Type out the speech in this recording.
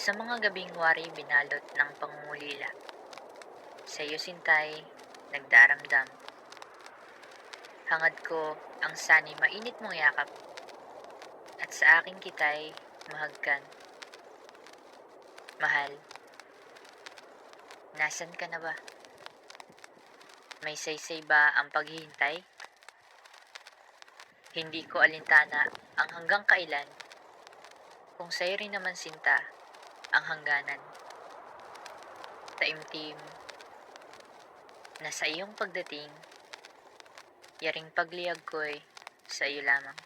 Sa mga gabing wari binalot ng pangungulila, sa iyo sintay, nagdaramdam. Hangad ko ang sanay mainit mong yakap, at sa aking kitay, mahagkan. Mahal, nasan ka na ba? May saysay ba ang paghihintay? Hindi ko alintana ang hanggang kailan, kung sa'yo rin naman sinta ang hangganan. Taimtim na sa iyong pagdating, yaring pagliyag ko'y sa iyo lamang.